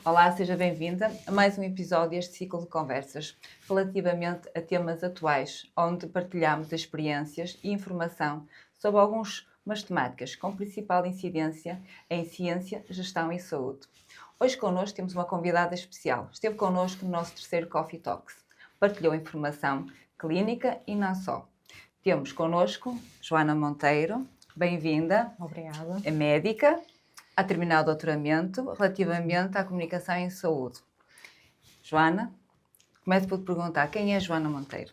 Olá, seja bem-vinda a mais um episódio deste ciclo de conversas relativamente a temas atuais, onde partilhamos experiências e informação sobre algumas temáticas com principal incidência em ciência, gestão e saúde. Hoje connosco temos uma convidada especial. Esteve connosco no nosso terceiro Coffee Talks. Partilhou informação clínica e não só. Temos connosco Joana Monteiro. Bem-vinda. Obrigada. É médica, a terminar o doutoramento relativamente à comunicação em saúde. Joana, começo por te perguntar, quem é Joana Monteiro?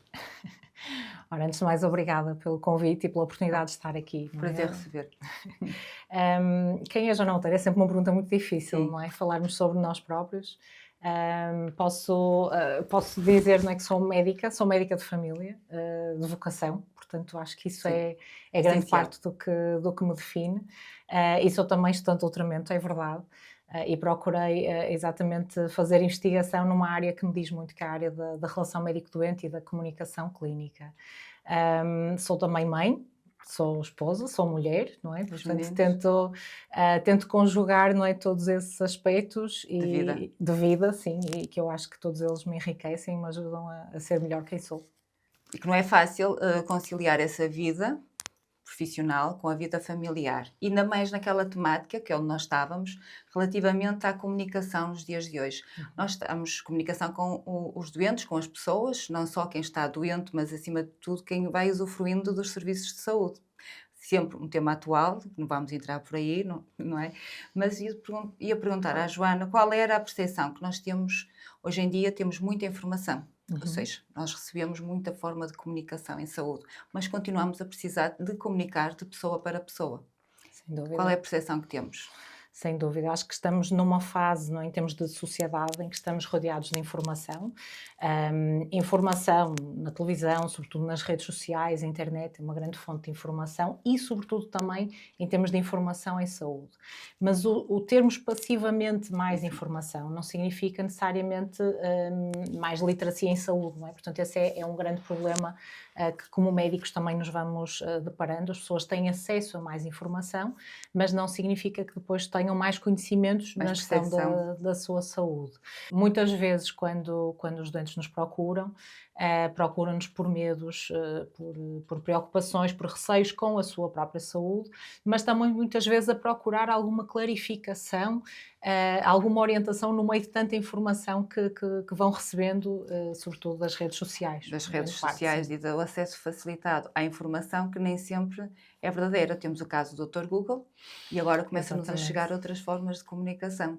Ora, antes de mais, obrigada pelo convite e pela oportunidade de estar aqui. Prazer receber. Quem é Joana Monteiro? É sempre uma pergunta muito difícil, Sim. não é? Falarmos sobre nós próprios. Posso dizer, não é, que sou médica de família, de vocação, portanto acho que isso é grande Essencial. parte do que me define. E sou também estudante de doutoramento, é verdade. E procurei exatamente fazer investigação numa área que me diz muito, que é a área da relação médico-doente e da comunicação clínica. Sou também mãe, sou esposa, sou mulher, não é? Portanto, tento conjugar, não é, todos esses aspectos De vida, sim, e que eu acho que todos eles me enriquecem e me ajudam a ser melhor quem sou. E que não é fácil conciliar essa vida profissional com a vida familiar. E ainda mais naquela temática, que é onde nós estávamos, relativamente à comunicação nos dias de hoje. Nós estamos comunicação com os doentes, com as pessoas, não só quem está doente, mas acima de tudo quem vai usufruindo dos serviços de saúde. Sempre um tema atual, não vamos entrar por aí, não é? Mas ia perguntar à Joana qual era a percepção que nós temos, hoje em dia temos muita informação. Ou seja, nós recebemos muita forma de comunicação em saúde, mas continuamos a precisar de comunicar de pessoa para pessoa. Sem dúvida. Qual é a percepção que temos? Sem dúvida, acho que estamos numa fase, não é, em termos de sociedade, em que estamos rodeados de informação. Informação na televisão, sobretudo nas redes sociais, a internet é uma grande fonte de informação e, sobretudo, também em termos de informação em saúde. Mas o termos passivamente mais informação não significa necessariamente mais literacia em saúde, não é? Portanto, esse é um grande problema que, como médicos, também nos vamos deparando. As pessoas têm acesso a mais informação, mas não significa que depois tenham mais conhecimentos na gestão da sua saúde. Muitas vezes, quando os doentes nos procuram, procuram-nos por medos, por preocupações, por receios com a sua própria saúde, mas também muitas vezes a procurar alguma clarificação, alguma orientação no meio de tanta informação que vão recebendo, sobretudo das redes sociais. Das redes sociais e do acesso facilitado à informação que nem sempre é verdadeira. Temos o caso do Dr. Google e agora começam-nos a chegar outras formas de comunicação.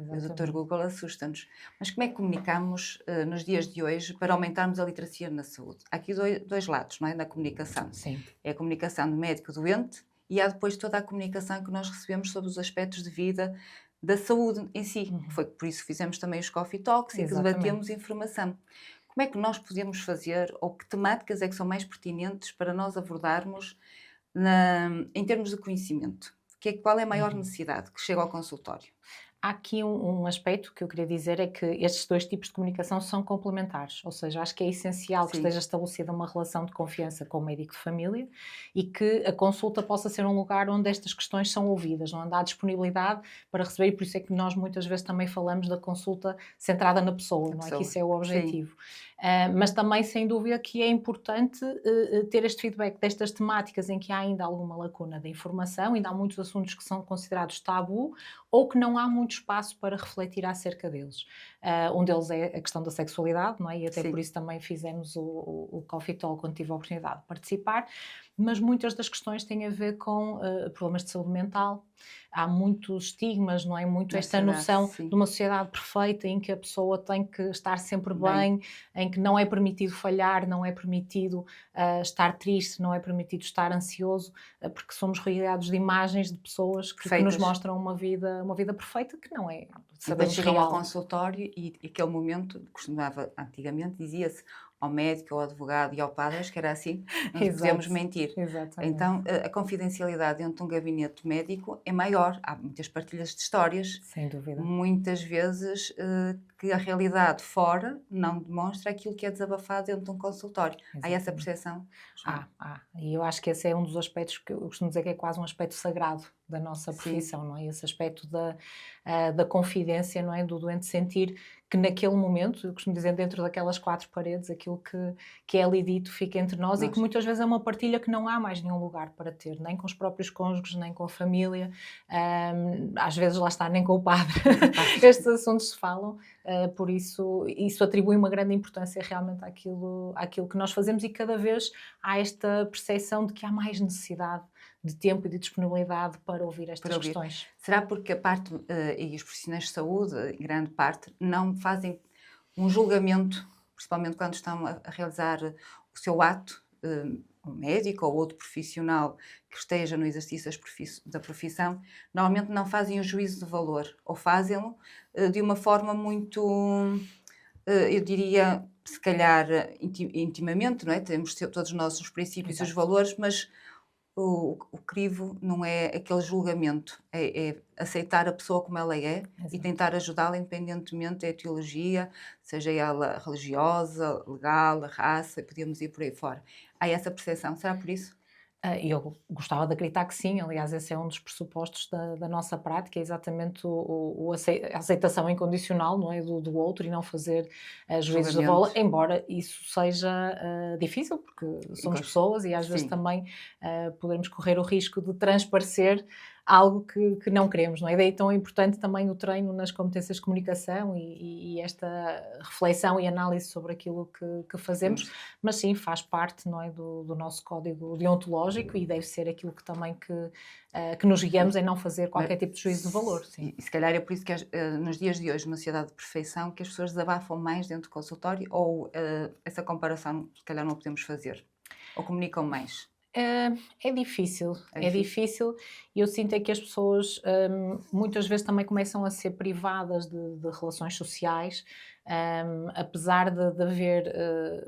O Dr. Google assusta-nos. Mas como é que comunicamos nos dias de hoje para aumentarmos a literacia na saúde? Há aqui dois lados, não é? Na comunicação. Sim. É a comunicação do médico-doente e há depois toda a comunicação que nós recebemos sobre os aspectos de vida da saúde em si. Foi por isso que fizemos também os Coffee Talks e que debatemos informação. Como é que nós podemos fazer, ou que temáticas é que são mais pertinentes para nós abordarmos em termos de conhecimento? Qual é a maior necessidade que chega ao consultório? Há aqui um aspecto que eu queria dizer, é que estes dois tipos de comunicação são complementares, ou seja, acho que é essencial que esteja estabelecida uma relação de confiança com o médico de família e que a consulta possa ser um lugar onde estas questões são ouvidas, onde há disponibilidade para receber, e por isso é que nós muitas vezes também falamos da consulta centrada na pessoa, não é? Que isso é o objetivo. Mas também, sem dúvida, que é importante ter este feedback destas temáticas em que há ainda alguma lacuna de informação, ainda há muitos assuntos que são considerados tabu ou que não há muito espaço para refletir acerca deles. Um deles é a questão da sexualidade, não é? E até por isso também fizemos o Coffee Talk quando tive a oportunidade de participar, mas muitas das questões têm a ver com problemas de saúde mental. Há muitos estigmas, não é? Muito esta noção de uma sociedade perfeita em que a pessoa tem que estar sempre bem, em que não é permitido falhar, não é permitido estar triste, não é permitido estar ansioso, porque somos rodeados de imagens de pessoas que nos mostram uma vida perfeita, que não é. Depois cheguei ao consultório e aquele momento, costumava, antigamente dizia-se ao médico, ao advogado e ao padre, acho que era assim, não podemos mentir. Exatamente. Então, a confidencialidade dentro de um gabinete médico é maior. Há muitas partilhas de histórias. Sem dúvida. Muitas vezes que a realidade fora não demonstra aquilo que é desabafado dentro de um consultório. Exatamente. Há essa percepção? Há. E eu acho que esse é um dos aspectos que eu costumo dizer que é quase um aspecto sagrado, da nossa Sim. profissão, não é? Esse aspecto da confidência, não é? Do doente sentir que naquele momento, eu costumo dizer, dentro daquelas 4 paredes, aquilo que é ali dito fica entre nós e que muitas vezes é uma partilha que não há mais nenhum lugar para ter, nem com os próprios cônjuges, nem com a família, às vezes lá está, nem com o padre. Estes assuntos se falam, por isso atribui uma grande importância realmente àquilo que nós fazemos, e cada vez há esta percepção de que há mais necessidade de tempo e de disponibilidade para ouvir estas questões. Será porque a parte, e os profissionais de saúde, em grande parte, não fazem um julgamento, principalmente quando estão a realizar o seu ato, um médico ou outro profissional que esteja no exercício da profissão, normalmente não fazem o juízo de valor, ou fazem-no de uma forma muito, eu diria, se calhar intimamente, não é? Temos todos nós os princípios e os valores, mas o crivo não é aquele julgamento, é aceitar a pessoa como ela é. Exato. E tentar ajudá-la independentemente da etiologia, seja ela religiosa, legal, a raça, podíamos ir por aí fora. Há essa percepção, será por isso? Eu gostava de acreditar que sim, aliás, esse é um dos pressupostos da nossa prática, é exatamente a aceitação incondicional, não é, do outro, e não fazer juízos de valor, Julgamento. embora isso seja difícil, porque somos pessoas e às vezes Sim. também podemos correr o risco de transparecer algo que não queremos, não é? Daí tão importante também o treino nas competências de comunicação e esta reflexão e análise sobre aquilo que fazemos, mas sim, faz parte, não é, do nosso código deontológico, e deve ser aquilo que também que nos guiamos em não fazer qualquer tipo de juízo de valor. Sim. E se calhar é por isso que nos dias de hoje, numa sociedade de perfeição, que as pessoas desabafam mais dentro do consultório, ou essa comparação se calhar não podemos fazer? Ou comunicam mais? É difícil, É é difícil? difícil, e eu sinto é que as pessoas muitas vezes também começam a ser privadas de relações sociais, apesar de haver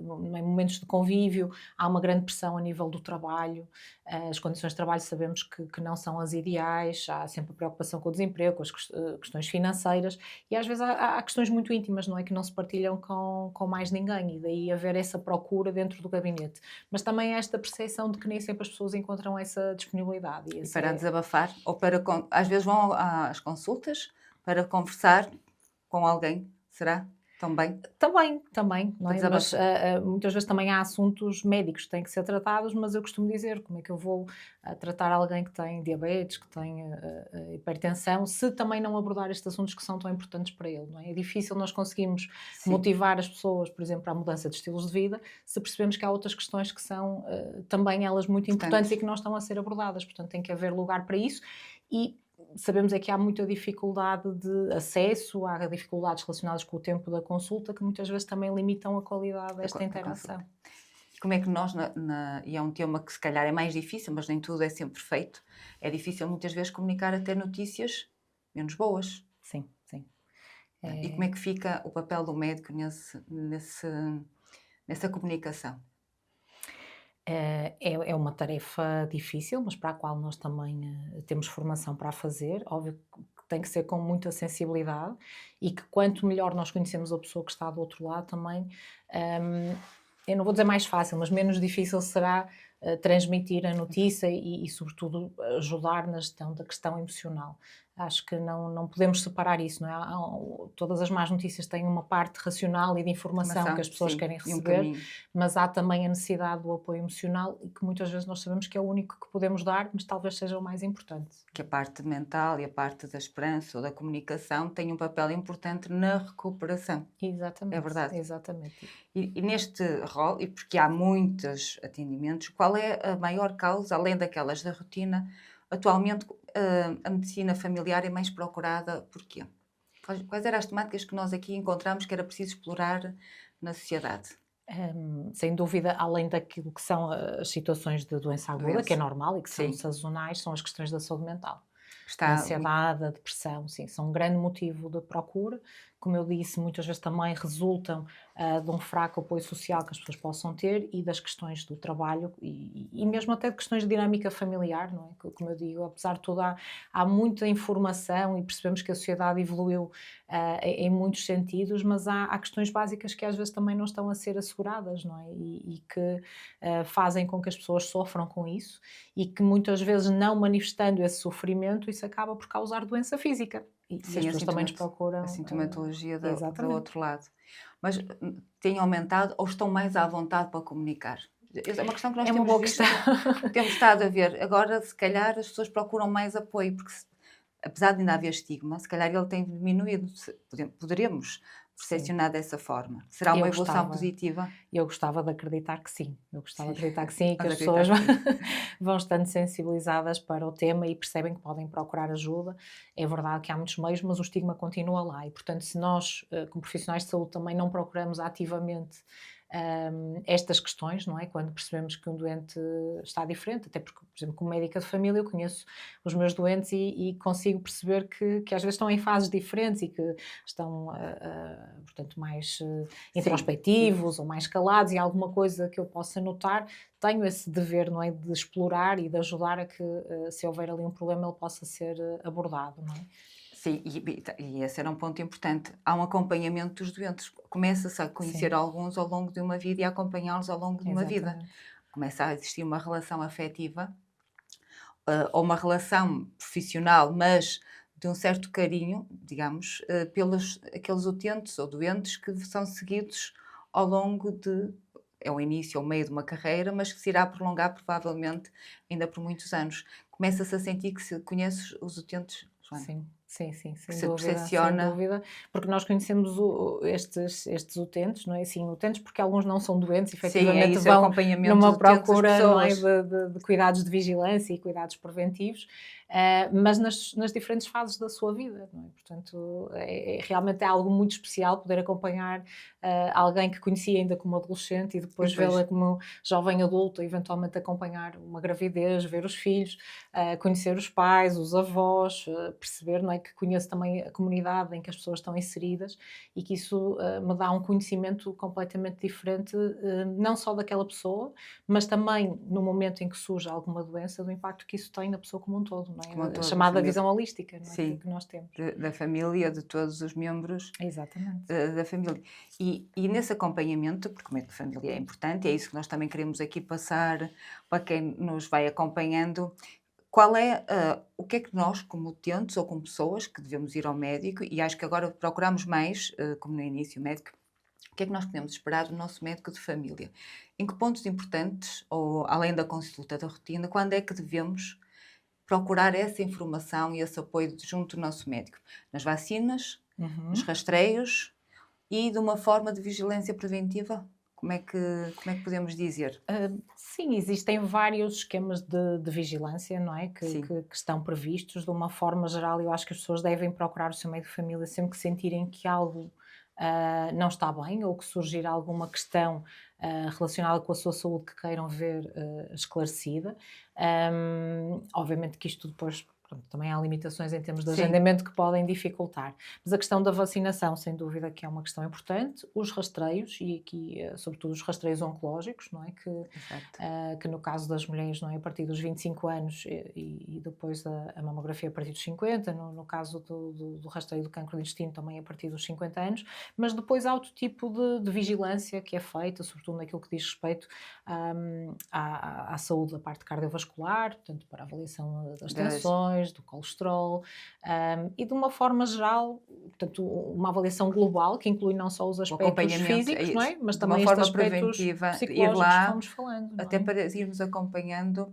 em momentos de convívio, há uma grande pressão a nível do trabalho, as condições de trabalho sabemos que não são as ideais, há sempre a preocupação com o desemprego, com as questões financeiras, e às vezes há questões muito íntimas, não é, que não se partilham com mais ninguém, e daí haver essa procura dentro do gabinete. Mas também há esta percepção de que nem sempre as pessoas encontram essa disponibilidade. E para desabafar, ou às vezes vão às consultas para conversar com alguém, será? Também? Também, não Para é? Mas desabafar. muitas vezes também há assuntos médicos que têm que ser tratados, mas eu costumo dizer, como é que eu vou tratar alguém que tem diabetes, que tem hipertensão, se também não abordar estes assuntos que são tão importantes para ele, não é? É difícil nós conseguirmos Sim. motivar as pessoas, por exemplo, para a mudança de estilos de vida, se percebemos que há outras questões que são também elas muito importantes e que não estão a ser abordadas, portanto tem que haver lugar para isso, e sabemos é que há muita dificuldade de acesso, há dificuldades relacionadas com o tempo da consulta que muitas vezes também limitam a qualidade desta interação. Como é que nós, e é um tema que se calhar é mais difícil, mas nem tudo é sempre feito, é difícil muitas vezes comunicar até notícias menos boas. Sim, sim. E como é que fica o papel do médico nessa comunicação? É uma tarefa difícil, mas para a qual nós também temos formação para a fazer. Óbvio que tem que ser com muita sensibilidade, e que quanto melhor nós conhecemos a pessoa que está do outro lado também, eu não vou dizer mais fácil, mas menos difícil será transmitir a notícia e, sobretudo, ajudar na gestão da questão emocional. Acho que não podemos separar isso, não é? Todas as más notícias têm uma parte racional e de informação que as pessoas sim, querem e um receber, caminho. mas há também a necessidade do apoio emocional, e que muitas vezes nós sabemos que é o único que podemos dar, mas talvez seja o mais importante. Que a parte mental e a parte da esperança ou da comunicação têm um papel importante na recuperação. Exatamente. É verdade. Exatamente. E neste rol, e porque há muitos atendimentos, qual é a maior causa, além daquelas da rotina, atualmente a medicina familiar é mais procurada por quê? Quais eram as temáticas que nós aqui encontramos que era preciso explorar na sociedade? Sem dúvida, além daquilo que são as situações de doença aguda, que é normal e que são Sim. sazonais, são as questões da saúde mental. Está A muito ansiedade, a depressão, sim, são um grande motivo de procura. Como eu disse, muitas vezes também resultam de um fraco apoio social que as pessoas possam ter e das questões do trabalho e mesmo até de questões de dinâmica familiar, não é? Como eu digo, apesar de tudo, há muita informação e percebemos que a sociedade evoluiu em muitos sentidos, mas há questões básicas que às vezes também não estão a ser asseguradas, não é? E que fazem com que as pessoas sofram com isso e que muitas vezes não manifestando esse sofrimento, isso acaba por causar doença física. E as sim, pessoas também nos a procuram. sintomatologia do Exatamente. outro lado. Mas tem aumentado ou estão mais à vontade para comunicar? É uma questão que nós É uma temos boa visto, questão. temos estado a ver. Agora, se calhar, as pessoas procuram mais apoio, porque apesar de ainda haver estigma, se calhar ele tem diminuído. Poderemos Sim, percepcionar dessa forma. Será eu uma evolução gostava. positiva? Eu gostava de acreditar que sim, eu gostava Sim, de acreditar que sim e que vamos as acreditar pessoas que sim. vão estando sensibilizadas para o tema e percebem que podem procurar ajuda. É verdade que há muitos meios, mas o estigma continua lá e, portanto, se nós, como profissionais de saúde, também não procuramos ativamente estas questões, não é? Quando percebemos que um doente está diferente, até porque, por exemplo, como médica de família, eu conheço os meus doentes e consigo perceber que às vezes estão em fases diferentes e que estão, portanto, mais Sim, introspectivos ou mais calados e alguma coisa que eu possa notar, tenho esse dever, não é, de explorar e de ajudar a que, se houver ali um problema, ele possa ser abordado, não é? sim, e esse era um ponto importante. Há um acompanhamento dos doentes. Começa-se a conhecer Sim, alguns ao longo de uma vida e a acompanhá-los ao longo de uma vida. exatamente. Começa a existir uma relação afetiva, ou uma relação profissional, mas de um certo carinho, digamos, pelos aqueles utentes ou doentes que são seguidos ao longo de é o início ou o meio de uma carreira, mas que se irá prolongar provavelmente ainda por muitos anos. Começa-se a sentir que se conheces os utentes, Joana, Sim, sim, sim, que sem se dúvida, sem percepciona. dúvida, porque nós conhecemos estes utentes, não é? Sim, utentes, porque alguns não são doentes, Sim, é efetivamente isso, é o vão acompanhamento numa dos utentes das procura, não é? pessoas. De cuidados de vigilância e cuidados preventivos, mas nas diferentes fases da sua vida, não é? Portanto, realmente é algo muito especial poder acompanhar alguém que conhecia ainda como adolescente e E depois depois vê-la como jovem adulto, eventualmente acompanhar uma gravidez, ver os filhos, conhecer os pais, os avós, perceber, não é, que conheço também a comunidade em que as pessoas estão inseridas e que isso me dá um conhecimento completamente diferente, não só daquela pessoa, mas também no momento em que surge alguma doença, do impacto que isso tem na pessoa como um todo, não como um é? A todo, a chamada família. visão holística, não é, Sim, que nós temos. da família, de todos os membros Exatamente. da família. E nesse acompanhamento, porque o médico de família é importante, e é isso que nós também queremos aqui passar para quem nos vai acompanhando, qual é, o que é que nós, como utentes ou como pessoas que devemos ir ao médico, e acho que agora procuramos mais, como no início, o médico, o que é que nós podemos esperar do nosso médico de família? Em que pontos importantes, ou além da consulta da rotina, quando é que devemos procurar essa informação e esse apoio junto do nosso médico? Nas vacinas, nos Uhum. rastreios e de uma forma de vigilância preventiva? Como é que podemos dizer? Sim, existem vários esquemas de vigilância, não é? Sim, Que estão previstos. De uma forma geral, eu acho que as pessoas devem procurar o seu médico de família sempre que sentirem que algo não está bem ou que surgir alguma questão relacionada com a sua saúde que queiram ver esclarecida. Obviamente que isto depois. Pronto, também há limitações em termos de sim, agendamento que podem dificultar. Mas a questão da vacinação, sem dúvida, que é uma questão importante. Os rastreios, e aqui, sobretudo, os rastreios oncológicos, não é? exato. Que no caso das mulheres, não é? A partir dos 25 anos e depois a mamografia a partir dos 50, no caso do rastreio do cancro do intestino também a partir dos 50 anos, mas depois há outro tipo de vigilância que é feita, sobretudo naquilo que diz respeito à saúde da parte cardiovascular, portanto, para a avaliação das Das, tensões, do colesterol, e de uma forma geral, portanto, uma avaliação global que inclui não só os o aspectos acompanhamento, físicos, não é? Mas de uma também estes forma aspectos preventiva, ir psicológicos que lá, fomos falando, não até é? para irmos acompanhando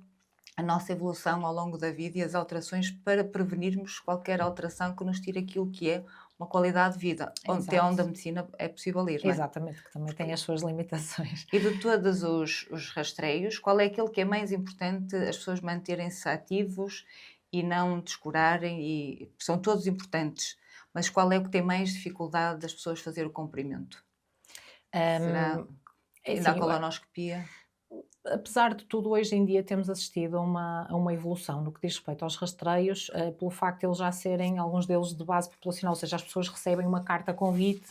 a nossa evolução ao longo da vida e as alterações para prevenirmos qualquer alteração que nos tire aquilo que é uma qualidade de vida, até Exato, onde a medicina é possível ir, não é? exatamente, que também tem as suas limitações. E de todos os rastreios, qual é aquele que é mais importante as pessoas manterem-se ativos e não descurarem? E são todos importantes, mas qual é o que tem mais dificuldade das pessoas fazer o comprimento? Será Hum, é ainda a assim, colonoscopia? apesar de tudo, hoje em dia temos assistido a uma evolução no que diz respeito aos rastreios, pelo facto de eles já serem, alguns deles, de base populacional, ou seja, as pessoas recebem uma carta convite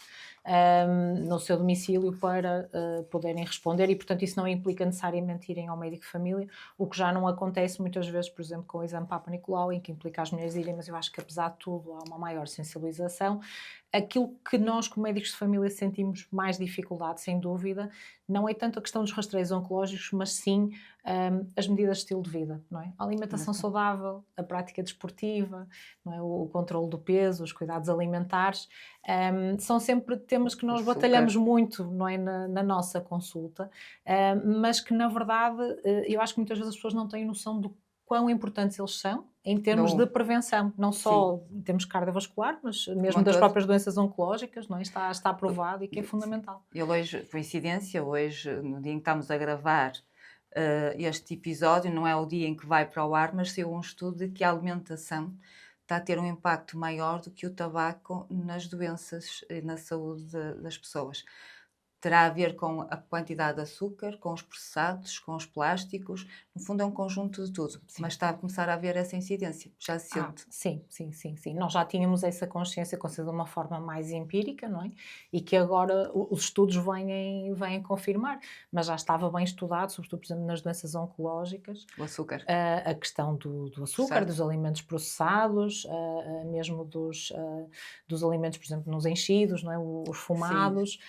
no seu domicílio para poderem responder e, portanto, isso não implica necessariamente irem ao médico de família, o que já não acontece muitas vezes, por exemplo, com o exame Papa Nicolau, em que implica as mulheres irem, mas eu acho que, apesar de tudo, há uma maior sensibilização. Aquilo que nós, como médicos de família, sentimos mais dificuldade, sem dúvida, não é tanto a questão dos rastreios oncológicos, mas sim as medidas de estilo de vida, não é? A alimentação saudável, a prática desportiva, não é? O controle do peso, os cuidados alimentares, são sempre temas que nós batalhamos muito, não é? Na nossa consulta, mas que, na verdade, eu acho que muitas vezes as pessoas não têm noção do quão importantes eles são em termos de prevenção, não só em termos cardiovascular, mas mesmo das próprias doenças oncológicas, não é? Está provado e que é fundamental. Ele hoje, coincidência, hoje, no dia em que estamos a gravar este episódio, não é o dia em que vai para o ar, mas saiu um estudo de que a alimentação está a ter um impacto maior do que o tabaco nas doenças e na saúde das pessoas. Terá a ver com a quantidade de açúcar, com os processados, com os plásticos, no fundo é um conjunto de tudo, mas está a começar a haver essa incidência, já se sente. Sim. Nós já tínhamos essa consciência de uma forma mais empírica, não é? E que agora os estudos vêm confirmar, mas já estava bem estudado, sobretudo, por exemplo, nas doenças oncológicas, O açúcar. a questão do açúcar, dos alimentos processados, mesmo dos alimentos, por exemplo, nos enchidos, não é? Os fumados.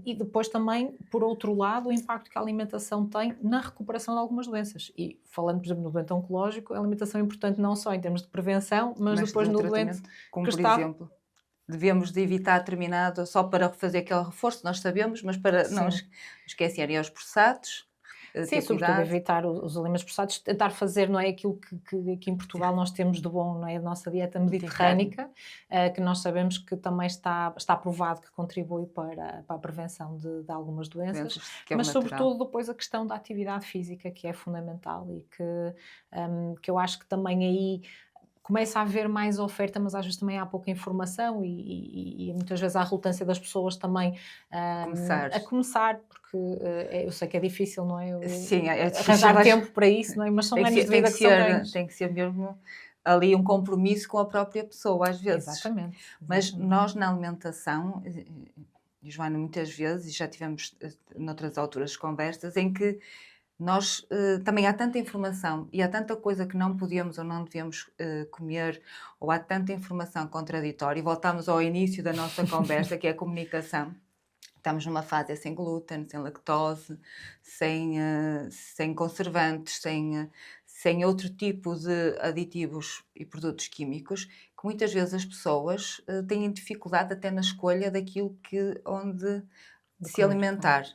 E depois também, por outro lado, o impacto que a alimentação tem na recuperação de algumas doenças. E falando, por exemplo, no doente oncológico, a alimentação é importante não só em termos de prevenção, mas depois no doente como que por está... exemplo, devemos de evitar determinado, só para fazer aquele reforço, nós sabemos, mas para não esquecerem aos processados, Sim, ter sobretudo cuidado. evitar os alimentos processados, tentar fazer, não é, aquilo que aqui em Portugal nós temos de bom, não é, a nossa dieta mediterrânica, que nós sabemos que também está provado que contribui para a prevenção de algumas doenças, mas sobretudo depois a questão da atividade física, que é fundamental e que eu acho que também aí começa a haver mais oferta, mas às vezes também há pouca informação e muitas vezes há relutância das pessoas também a começar, porque eu sei que é difícil, não é? Sim, é difícil, Arranjar tempo para isso, não é? Mas são anos de vida que são ganhos. Tem que ser mesmo ali um compromisso com a própria pessoa, às vezes. Exatamente. Mas nós na alimentação, e Joana, muitas vezes, e já tivemos noutras alturas conversas, em que nós também há tanta informação e há tanta coisa que não podemos ou não devemos comer, ou há tanta informação contraditória, e voltamos ao início da nossa conversa, que é a comunicação. Estamos numa fase sem glúten, sem lactose, sem conservantes, sem outro tipo de aditivos e produtos químicos, que muitas vezes as pessoas têm dificuldade até na escolha daquilo onde de se alimentar.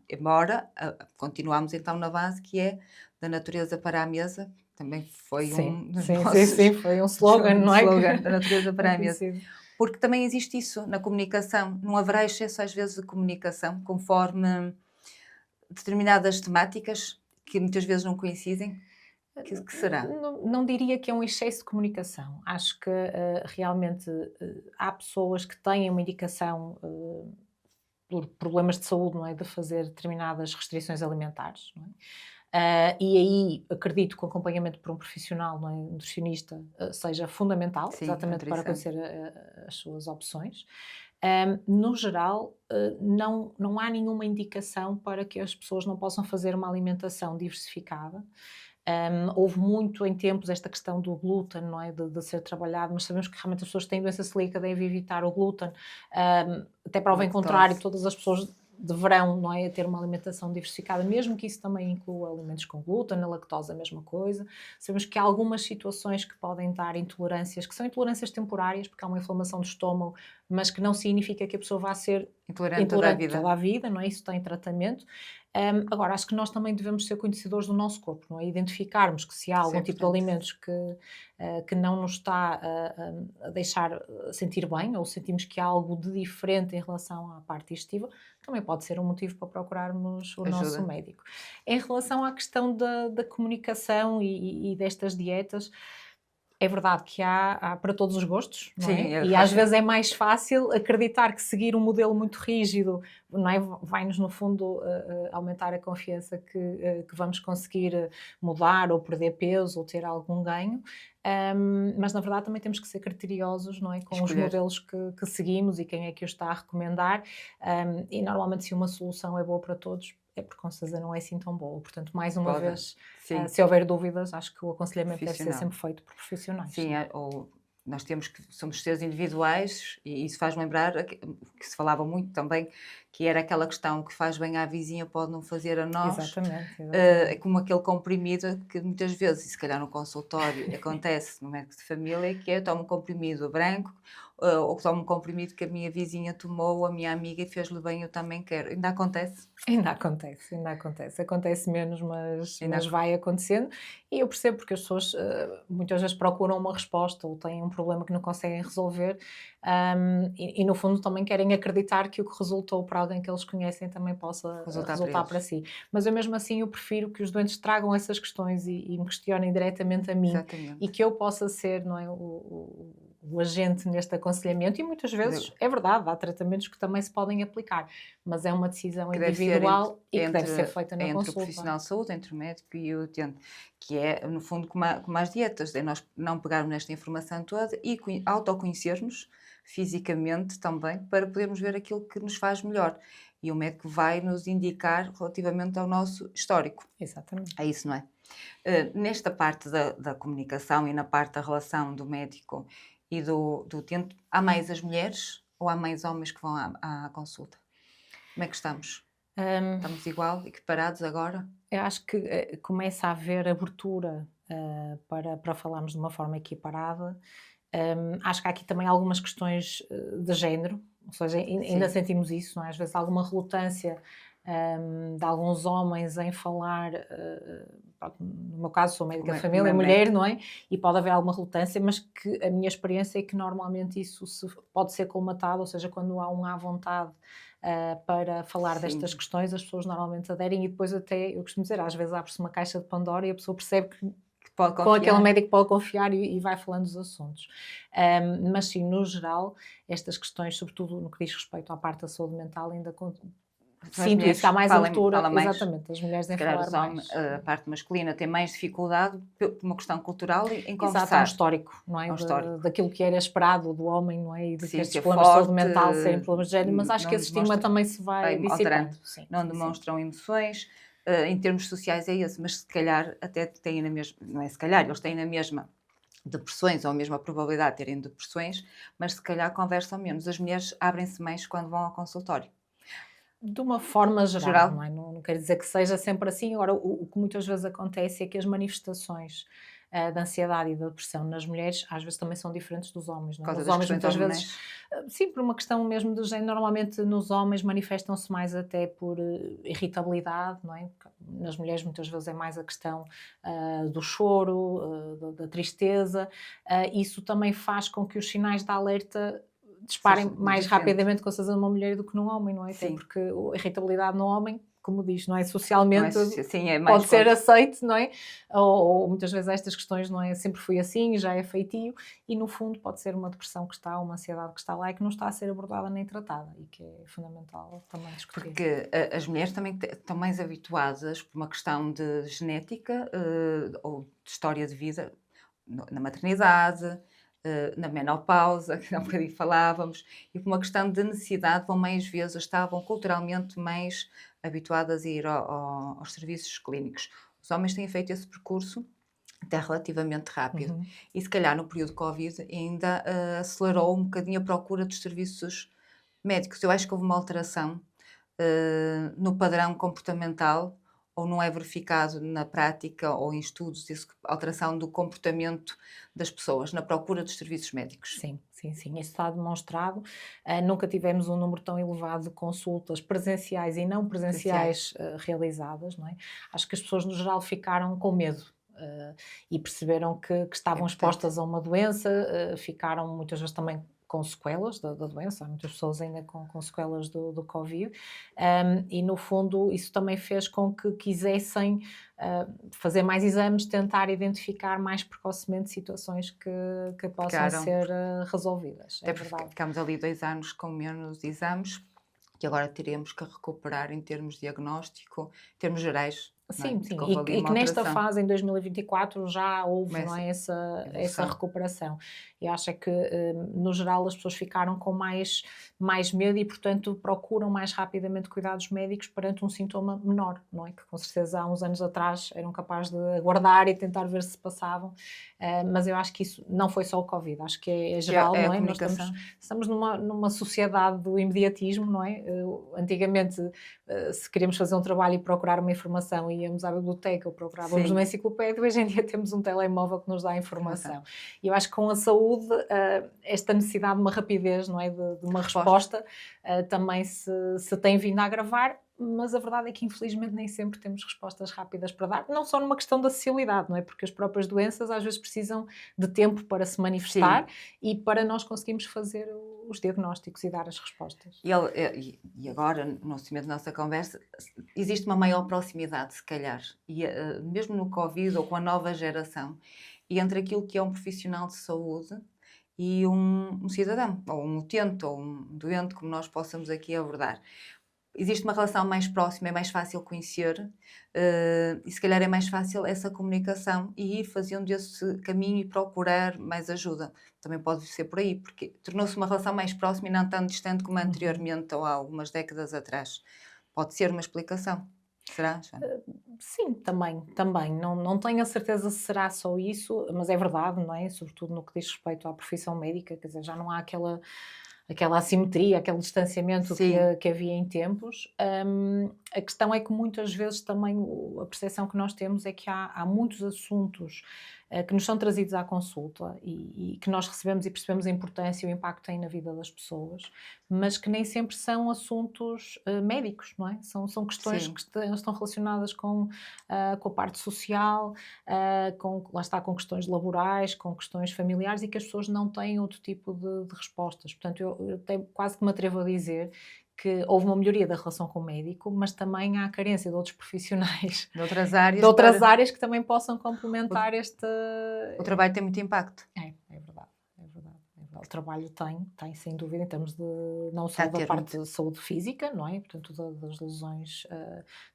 Embora continuamos então na base que é da natureza para a mesa, também foi um dos nossos... foi um slogan, não é? Slogan, da natureza para a mesa. Porque também existe isso na comunicação. Não haverá excesso às vezes de comunicação, conforme determinadas temáticas que muitas vezes não coincidem. Que será? Não diria que é um excesso de comunicação. Acho que realmente há pessoas que têm uma indicação por problemas de saúde, não é? De fazer determinadas restrições alimentares, não é? E aí acredito que o acompanhamento por um profissional, não é? Um nutricionista, seja fundamental, exatamente para conhecer as suas opções. No geral, não há nenhuma indicação para que as pessoas não possam fazer uma alimentação diversificada. Houve muito em tempos esta questão do glúten, não é? De ser trabalhado, mas sabemos que realmente as pessoas que têm doença celíaca devem evitar o glúten, até prova em contrário, todas as pessoas deverão, não é, ter uma alimentação diversificada, mesmo que isso também inclua alimentos com glúten, a lactose a mesma coisa. Sabemos que há algumas situações que podem dar intolerâncias, que são intolerâncias temporárias, porque há uma inflamação do estômago, mas que não significa que a pessoa vá ser intolerante toda a vida, não é? Isso tem tratamento. Agora, acho que nós também devemos ser conhecedores do nosso corpo, não é? Identificarmos que se há algum tipo de alimentos que não nos está a deixar sentir bem, ou sentimos que há algo de diferente em relação à parte digestiva, também pode ser um motivo para procurarmos o nosso médico. Em relação à questão da comunicação e destas dietas, É verdade que há para todos os gostos, não Sim, é? é E às vezes é mais fácil acreditar que seguir um modelo muito rígido, não é? Vai-nos, no fundo, aumentar a confiança que vamos conseguir mudar ou perder peso ou ter algum ganho. Mas na verdade também temos que ser criteriosos, não é? Com os escolher. modelos que seguimos e quem é que os está a recomendar. E normalmente, se uma solução é boa para todos, é porque com certeza não é assim tão boa. Portanto, mais uma Pode, vez, sim, se houver dúvidas, acho que o aconselhamento deve ser profissional. sempre feito por profissionais. Sim, Sim. ou nós temos que somos seres individuais e isso faz lembrar que se falava muito também, que era aquela questão que faz bem à vizinha pode não fazer a nós. Exatamente, É exatamente. como aquele comprimido que muitas vezes, e se calhar no consultório, acontece no médico de família, que é: eu tomo um comprimido branco, ou tomo um comprimido que a minha vizinha tomou, ou a minha amiga e fez-lhe bem, eu também quero. Ainda acontece? Ainda acontece, ainda acontece. Acontece menos, Ainda mas vai acontecendo. E eu percebo porque as pessoas muitas vezes procuram uma resposta ou têm um problema que não conseguem resolver, e no fundo também querem acreditar que o que resultou para alguém que eles conhecem também possa resultar para resultar para eles. si. Mas eu mesmo assim eu prefiro que os doentes tragam essas questões e me questionem diretamente a mim e Exatamente. que eu possa ser, não é, o agente neste aconselhamento. E muitas vezes De- é verdade, há tratamentos que também se podem aplicar, mas é uma decisão Que deve ser individual e que deve ser entre, feita na entre o consulta. profissional de saúde, entre o médico e o utente, que é, no fundo, como as dietas, é nós não pegarmos nesta informação toda e autoconhecermos fisicamente também, para podermos ver aquilo que nos faz melhor. E o médico vai nos indicar relativamente ao nosso histórico. Exatamente. É isso, não é? Nesta parte da comunicação e na parte da relação do médico e do utente, há mais as mulheres ou há mais homens que vão à consulta? Como é que estamos? Hum, Estamos igual, equiparados agora? eu acho que começa a haver abertura para falarmos de uma forma equiparada. Acho que há aqui também algumas questões de género, ou seja, ainda Sim, sentimos isso, não é? Às vezes alguma relutância de alguns homens em falar, pronto, no meu caso sou médica de como é família, mulher, médico, não é? E pode haver alguma relutância, mas que a minha experiência é que normalmente isso pode ser colmatado, ou seja, quando há um à vontade para falar destas sim, questões, as pessoas normalmente aderem e depois até, eu costumo dizer, às vezes abre-se uma caixa de Pandora e a pessoa percebe que que pode com aquele confiar. médico pode confiar e vai falando dos assuntos. Mas sim, no geral, estas questões, sobretudo no que diz respeito à parte da saúde mental, ainda As sinto isso, que há mulheres mais fala abertura, mais, exatamente, as mulheres se em calhar falar mais. a parte masculina tem mais dificuldade por uma questão cultural em Exato, há um conversar, histórico, não é? é um histórico. Daquilo que era esperado do homem, não é? E de que Sim, estes ser problemas de saúde forte, mental serem problemas de género, mas acho que não esse estigma demonstra, também se vai vai dissipando. alterando, Sim, não sim, sim. demonstram emoções, em termos sociais é esse, mas se calhar até têm na mesma, não é se calhar, eles têm na mesma depressões ou a mesma probabilidade de terem depressões, mas se calhar conversam menos. As mulheres abrem-se mais quando vão ao consultório. De uma forma geral, não Geral, é? Não quer dizer que seja sempre assim. Agora, o que muitas vezes acontece é que as manifestações da ansiedade e da depressão nas mulheres às vezes também são diferentes dos homens, por não é? causa Nos das homens questões muitas vezes, hormonais. sim, por uma questão mesmo de género, normalmente nos homens manifestam-se mais até por irritabilidade, não é? Nas mulheres muitas vezes é mais a questão do choro, da tristeza. Isso também faz com que os sinais de alerta disparem Seja mais diferente. rapidamente com certeza numa mulher do que num homem, não é? Até Sim, porque a irritabilidade no homem, como diz, não é? não é Socialmente sim, é mais pode ser quando aceite, não é? Ou muitas vezes estas questões, não é? Sempre fui assim, já é feitio, e no fundo pode ser uma depressão que está, uma ansiedade que está lá e que não está a ser abordada nem tratada e que é fundamental também discutir. porque as mulheres também estão mais habituadas por uma questão de genética, ou de história de vida, na maternidade, na menopausa, que há um bocadinho falávamos, e por uma questão de necessidade, vão mais vezes, estavam culturalmente mais habituadas a ir aos serviços clínicos. Os homens têm feito esse percurso até relativamente rápido. Uhum. E se calhar no período Covid ainda acelerou um bocadinho a procura dos serviços médicos. Eu acho que houve uma alteração no padrão comportamental, ou não é verificado na prática ou em estudos, isso, alteração do comportamento das pessoas na procura dos serviços médicos. Sim, sim, sim, isso está demonstrado. Nunca tivemos um número tão elevado de consultas presenciais e não Presenciais. presenciais realizadas, não é? Acho que as pessoas no geral ficaram com medo. E perceberam que É estavam importante. expostas a uma doença, ficaram muitas vezes também com sequelas da doença, há muitas pessoas ainda com sequelas do Covid, e no fundo isso também fez com que quisessem fazer mais exames, tentar identificar mais precocemente situações que possam Ficaram, ser resolvidas, é até porque verdade. ficámos ali 2 anos com menos exames, que agora teremos que recuperar em termos de diagnóstico, em termos gerais, não é? Sim, sim, Porque houve ali e uma que nesta alteração, fase, em 2024, já houve, não começa é, a essa evolução. recuperação. E acho é que, no geral, as pessoas ficaram com mais medo e, portanto, procuram mais rapidamente cuidados médicos perante um sintoma menor, não é? Que com certeza há uns anos atrás eram capazes de aguardar e tentar ver se passavam, mas eu acho que isso não foi só o Covid, acho que é Que é geral, é a não é? Nós comunicação. estamos numa sociedade do imediatismo, não é? Antigamente se queríamos fazer um trabalho e procurar uma informação, íamos à biblioteca ou procurávamos Sim, uma enciclopédia, hoje em dia temos um telemóvel que nos dá a informação. informação. E eu acho que com a saúde, esta necessidade de uma rapidez, não é? De uma Resposta. resposta, também se tem vindo a agravar, mas a verdade é que infelizmente nem sempre temos respostas rápidas para dar, não só numa questão de acessibilidade, não é? Porque as próprias doenças às vezes precisam de tempo para se manifestar Sim. e para nós conseguirmos fazer os diagnósticos e dar as respostas. E agora, no seguimento da nossa conversa, existe uma maior proximidade, se calhar, e, mesmo no Covid ou com a nova geração, e entre aquilo que é um profissional de saúde e um cidadão, ou um utente, ou um doente, como nós possamos aqui abordar. Existe uma relação mais próxima, é mais fácil conhecer, e se calhar é mais fácil essa comunicação e ir fazendo esse caminho e procurar mais ajuda. Também pode ser por aí, porque tornou-se uma relação mais próxima e não tão distante como Uhum. anteriormente ou há algumas décadas atrás. Pode ser uma explicação. Será, Joana? Sim, também. Não tenho a certeza se será só isso, mas é verdade, não é? Sobretudo no que diz respeito à profissão médica, quer dizer, já não há aquela assimetria, aquele distanciamento Sim, que havia em tempos. A questão é que muitas vezes também a percepção que nós temos é que há muitos assuntos que nos são trazidos à consulta e que nós recebemos e percebemos a importância e o impacto que têm na vida das pessoas, mas que nem sempre são assuntos médicos, não é? São questões que sim. estão relacionadas com a parte social, lá está, com questões laborais, com questões familiares e que as pessoas não têm outro tipo de respostas. Portanto, eu quase que me atrevo a dizer que houve uma melhoria da relação com o médico, mas também há carência de outros profissionais De outras de áreas outras para. áreas que também possam O, complementar este. o trabalho tem muito impacto. É verdade, é verdade. É verdade. O trabalho tem, sem dúvida, em termos de não Está só a da ter parte muito. de saúde física, não é? Portanto, das lesões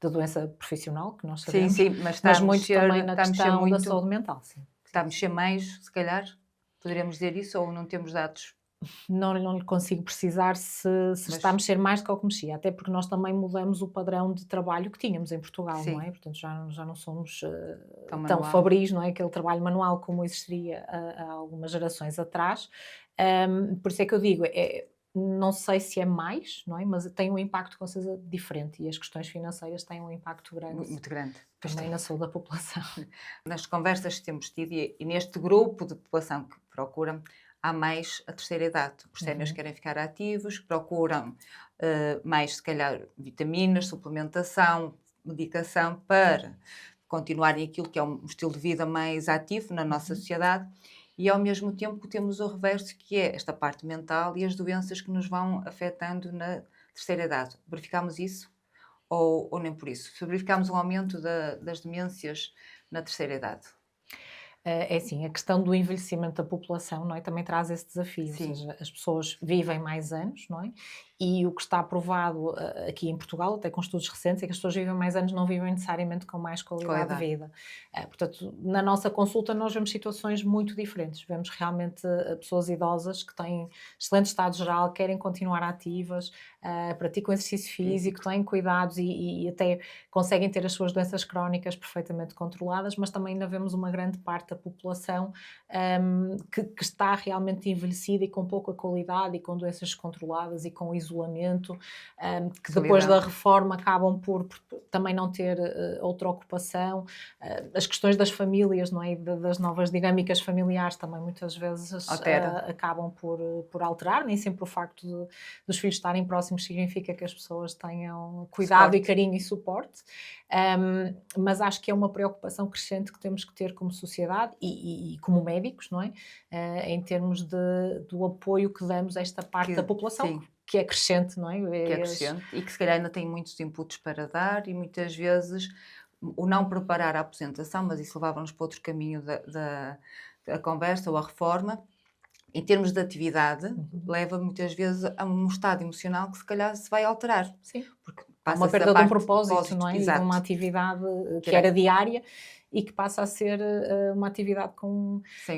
da doença profissional, que nós Sim, sabemos, sim, mas mas muito também na está a mexer questão da muito. saúde mental, sim. Está Sim, a sim. mexer mais, se calhar? Poderíamos dizer isso ou não temos dados? Não lhe consigo precisar se está a Mas mexer mais do que ao que mexia, até porque nós também mudamos o padrão de trabalho que tínhamos em Portugal, não é? sim, Portanto, já não somos tão tão manual. fabris, não é? Aquele trabalho manual como existiria há algumas gerações atrás. Por isso é que eu digo, não sei se é mais, não é? Mas tem um impacto com certeza diferente e as questões financeiras têm um impacto grande Muito grande. Pois também tem. na saúde da população. Nas conversas que temos tido e neste grupo de população que procura, há mais a terceira idade. Os séniores Uhum. querem ficar ativos, procuram mais, se calhar, vitaminas, suplementação, medicação para continuarem aquilo que é um estilo de vida mais ativo na nossa Uhum. sociedade e, ao mesmo tempo, temos o reverso, que é esta parte mental e as doenças que nos vão afetando na terceira idade. Verificamos isso? Ou nem por isso? Verificamos um aumento das demências na terceira idade? É assim, a questão do envelhecimento da população, não é, também traz esse desafio, ou Sim, seja, as pessoas vivem mais anos, não é? E o que está provado aqui em Portugal, até com estudos recentes, é que as pessoas vivem mais anos, não vivem necessariamente com mais com a qualidade de idade. vida. Portanto, na nossa consulta nós vemos situações muito diferentes. Vemos realmente pessoas idosas que têm excelente estado geral, querem continuar ativas, praticam exercício físico, Físico. têm cuidados e até conseguem ter as suas doenças crónicas perfeitamente controladas, mas também ainda vemos uma grande parte da população que está realmente envelhecida e com pouca qualidade e com doenças descontroladas e com isolamento, que Solidão. depois da reforma acabam por também não ter outra ocupação, as questões das famílias, não é? Das novas dinâmicas familiares também muitas vezes acabam por alterar, nem sempre o facto dos filhos estarem próximos significa que as pessoas tenham cuidado e carinho e suporte, mas acho que é uma preocupação crescente que temos que ter como sociedade e como médicos, não é? Em termos do apoio que damos a esta parte da população, sim, que é crescente, não é? Que é crescente e que se calhar ainda tem muitos inputs para dar e muitas vezes o não preparar a aposentação, mas isso levava-nos para outro caminho da conversa ou a reforma. Em termos de atividade, leva muitas vezes a um estado emocional que se calhar se vai alterar. Sim. Porque Há passa uma perda de um propósito, não é? E de uma atividade que era diária e que passa a ser uma atividade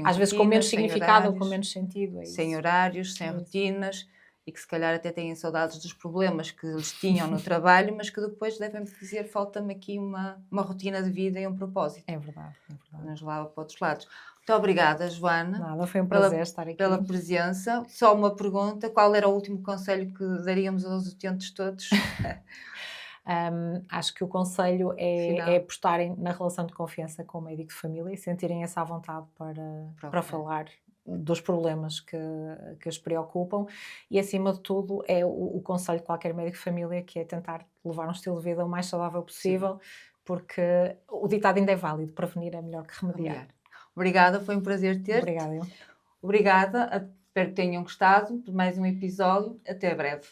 às vezes com menos significado ou com menos sentido. Sem horários, sem rotinas e que se calhar até têm saudades dos problemas que eles tinham no trabalho, mas que depois devem dizer falta-me aqui uma rotina de vida e um propósito. É verdade. Que nos leva para outros lados. Muito obrigada, Joana. Nada, foi um prazer estar aqui. Pela presença. Só uma pergunta, qual era o último conselho que daríamos aos utentes todos? Acho que o conselho é apostarem na relação de confiança com o médico de família e sentirem essa vontade para falar dos problemas que os preocupam e, acima de tudo, é o conselho de qualquer médico de família, que é tentar levar um estilo de vida o mais saudável possível, porque o ditado ainda é válido, prevenir é melhor que remediar. Obrigada, foi um prazer ter-te. Obrigada. Obrigada, espero que tenham gostado de mais um episódio. Até breve.